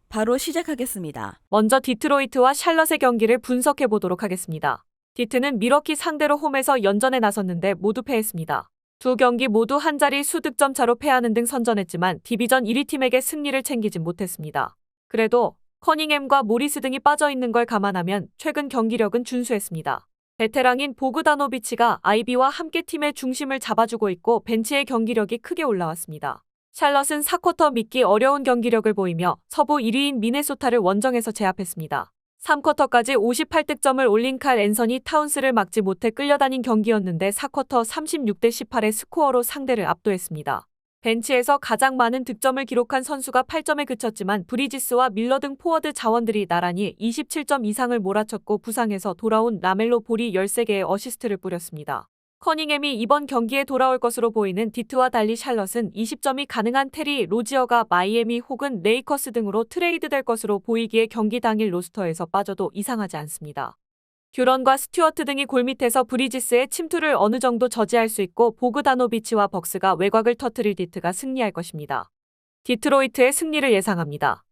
바로 시작하겠습니다. 먼저 디트로이트와 샬럿의 경기를 분석해 보도록 하겠습니다. 디트는 밀워키 상대로 홈에서 연전에 나섰는데 모두 패했습니다. 두 경기 모두 한 자리 수득점 차로 패하는 등 선전했지만 디비전 1위 팀에게 승리를 챙기진 못했습니다. 그래도 커닝햄과 모리스 등이 빠져있는 걸 감안하면 최근 경기력은 준수했습니다. 베테랑인 보그다노비치가 아이비와 함께 팀의 중심을 잡아주고 있고 벤치의 경기력이 크게 올라왔습니다. 샬럿은 4쿼터 믿기 어려운 경기력을 보이며 서부 1위인 미네소타를 원정에서 제압했습니다. 3쿼터까지 58득점을 올린 칼 앤서니 타운스를 막지 못해 끌려다닌 경기였는데 4쿼터 36대 18의 스코어로 상대를 압도했습니다. 벤치에서 가장 많은 득점을 기록한 선수가 8점에 그쳤지만 브리지스와 밀러 등 포워드 자원들이 나란히 27점 이상을 몰아쳤고 부상에서 돌아온 라멜로 볼이 13개의 어시스트를 뿌렸습니다. 커닝햄이 이번 경기에 돌아올 것으로 보이는 디트와 달리 샬럿은 20점이 가능한 테리 로지어가 마이애미 혹은 레이커스 등으로 트레이드될 것으로 보이기에 경기 당일 로스터에서 빠져도 이상하지 않습니다. 듀런과 스튜어트 등이 골밑에서 브리지스의 침투를 어느 정도 저지할 수 있고 보그다노비치와 벅스가 외곽을 터뜨릴 디트가 승리할 것입니다. 디트로이트의 승리를 예상합니다.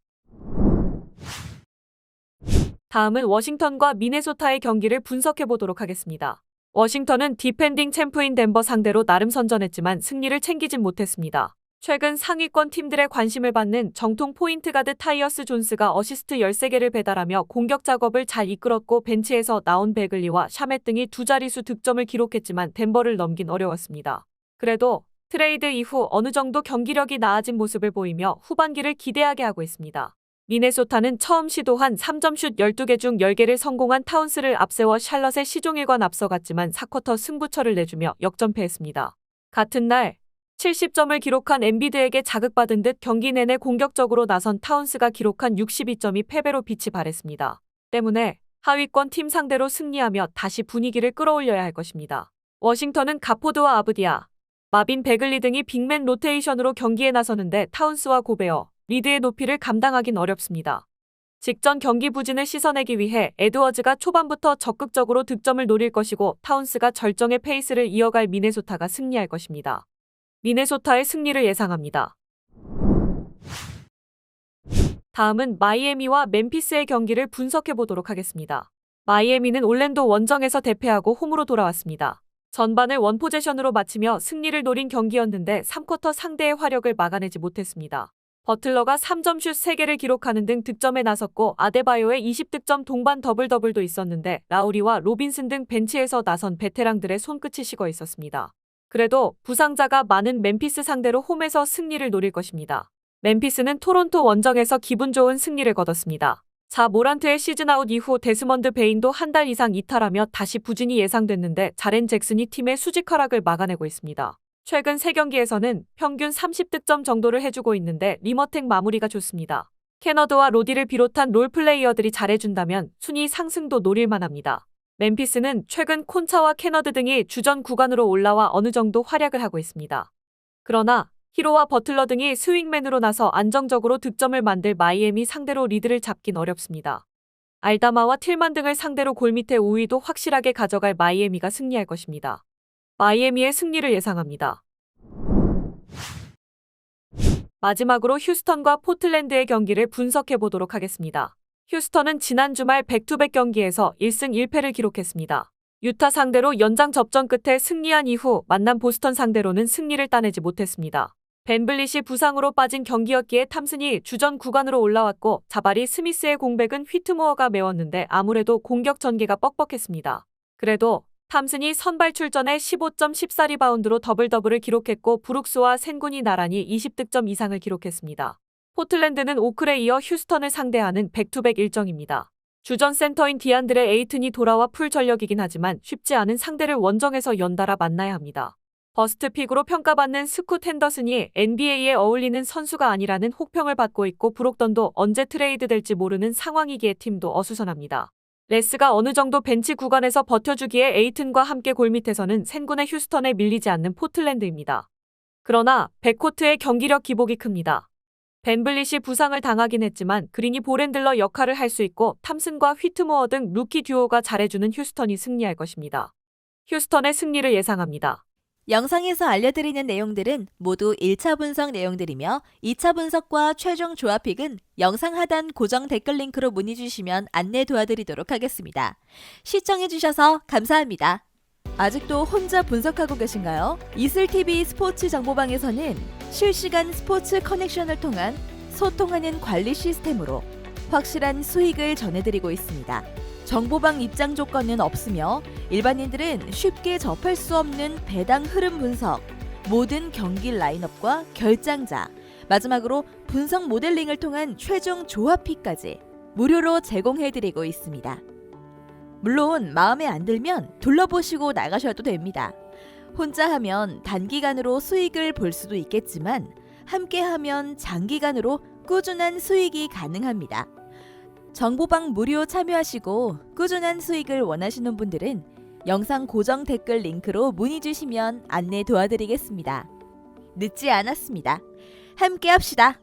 다음은 워싱턴과 미네소타의 경기를 분석해 보도록 하겠습니다. 워싱턴은 디펜딩 챔프인 덴버 상대로 나름 선전했지만 승리를 챙기진 못했습니다. 최근 상위권 팀들의 관심을 받는 정통 포인트 가드 타이어스 존스가 어시스트 13개를 배달하며 공격 작업을 잘 이끌었고 벤치에서 나온 베글리와 샤멧 등이 두 자릿수 득점을 기록했지만 덴버를 넘긴 어려웠습니다. 그래도 트레이드 이후 어느 정도 경기력이 나아진 모습을 보이며 후반기를 기대하게 하고 있습니다. 미네소타는 처음 시도한 3점슛 12개 중 10개를 성공한 타운스를 앞세워 샬럿의 시종일관 앞서갔지만 4쿼터 승부처를 내주며 역전패했습니다. 같은 날 70점을 기록한 엠비드에게 자극받은 듯 경기 내내 공격적으로 나선 타운스가 기록한 62점이 패배로 빛이 발했습니다. 때문에 하위권 팀 상대로 승리하며 다시 분위기를 끌어올려야 할 것입니다. 워싱턴은 가포드와 아브디아, 마빈 베글리 등이 빅맨 로테이션으로 경기에 나서는데 타운스와 고베어, 리드의 높이를 감당하긴 어렵습니다. 직전 경기 부진을 씻어내기 위해 에드워즈가 초반부터 적극적으로 득점을 노릴 것이고 타운스가 절정의 페이스를 이어갈 미네소타가 승리할 것입니다. 미네소타의 승리를 예상합니다. 다음은 마이애미와 멤피스의 경기를 분석해 보도록 하겠습니다. 마이애미는 올랜도 원정에서 대패하고 홈으로 돌아왔습니다. 전반을 원포제션으로 마치며 승리를 노린 경기였는데 3쿼터 상대의 화력을 막아내지 못했습니다. 버틀러가 3점슛 3개를 기록하는 등 득점에 나섰고 아데바요의 20득점 동반 더블더블도 있었는데 라우리와 로빈슨 등 벤치에서 나선 베테랑들의 손끝이 식어 있었습니다. 그래도 부상자가 많은 멤피스 상대로 홈에서 승리를 노릴 것입니다. 멤피스는 토론토 원정에서 기분 좋은 승리를 거뒀습니다. 자 모란트의 시즌아웃 이후 데스먼드 베인도 한 달 이상 이탈하며 다시 부진이 예상됐는데 자렌 잭슨이 팀의 수직 하락을 막아내고 있습니다. 최근 3경기에서는 평균 30득점 정도를 해주고 있는데 리머텍 마무리가 좋습니다. 캐너드와 로디를 비롯한 롤플레이어들이 잘해준다면 순위 상승도 노릴만합니다. 멤피스는 최근 콘차와 캐너드 등이 주전 구간으로 올라와 어느 정도 활약을 하고 있습니다. 그러나 히로와 버틀러 등이 스윙맨으로 나서 안정적으로 득점을 만들 마이애미 상대로 리드를 잡긴 어렵습니다. 알다마와 틸만 등을 상대로 골밑의 우위도 확실하게 가져갈 마이애미가 승리할 것입니다. 마이애미의 승리를 예상합니다. 마지막으로 휴스턴과 포틀랜드의 경기를 분석해 보도록 하겠습니다. 휴스턴은 지난 주말 백투백 경기에서 1승 1패를 기록했습니다. 유타 상대로 연장 접전 끝에 승리한 이후 만난 보스턴 상대로는 승리를 따내지 못했습니다. 벤블릿이 부상으로 빠진 경기였기에 탐슨이 주전 구간으로 올라왔고 자바리 스미스의 공백은 휘트모어가 메웠는데 아무래도 공격 전개가 뻑뻑했습니다. 그래도 탐슨이 선발 출전에 15점 14리바운드로 더블더블을 기록했고 브룩스와 센군이 나란히 20득점 이상을 기록했습니다. 포틀랜드는 오클에 이어 휴스턴을 상대하는 백투백 일정입니다. 주전 센터인 디안드레 에이튼이 돌아와 풀 전력이긴 하지만 쉽지 않은 상대를 원정에서 연달아 만나야 합니다. 버스트픽으로 평가받는 스콧 핸더슨이 NBA에 어울리는 선수가 아니라는 혹평을 받고 있고 브록던도 언제 트레이드될지 모르는 상황이기에 팀도 어수선합니다. 레스가 어느 정도 벤치 구간에서 버텨주기에 에이튼과 함께 골밑에서는 센군의 휴스턴에 밀리지 않는 포틀랜드입니다. 그러나 백코트의 경기력 기복이 큽니다. 벤블릿이 부상을 당하긴 했지만 그린이 볼핸들러 역할을 할 수 있고 탐슨과 휘트모어 등 루키 듀오가 잘해주는 휴스턴이 승리할 것입니다. 휴스턴의 승리를 예상합니다. 영상에서 알려드리는 내용들은 모두 1차 분석 내용들이며 2차 분석과 최종 조합픽은 영상 하단 고정 댓글 링크로 문의 주시면 안내 도와드리도록 하겠습니다. 시청해주셔서 감사합니다. 아직도 혼자 분석하고 계신가요? 이슬TV 스포츠 정보방에서는 실시간 스포츠 커넥션을 통한 소통하는 관리 시스템으로 확실한 수익을 전해드리고 있습니다. 정보방 입장 조건은 없으며 일반인들은 쉽게 접할 수 없는 배당 흐름 분석, 모든 경기 라인업과 결장자, 마지막으로 분석 모델링을 통한 최종 조합픽까지 무료로 제공해드리고 있습니다. 물론 마음에 안 들면 둘러보시고 나가셔도 됩니다. 혼자 하면 단기간으로 수익을 볼 수도 있겠지만 함께 하면 장기간으로 꾸준한 수익이 가능합니다. 정보방 무료 참여하시고 꾸준한 수익을 원하시는 분들은 영상 고정 댓글 링크로 문의 주시면 안내 도와드리겠습니다. 늦지 않았습니다. 함께 합시다.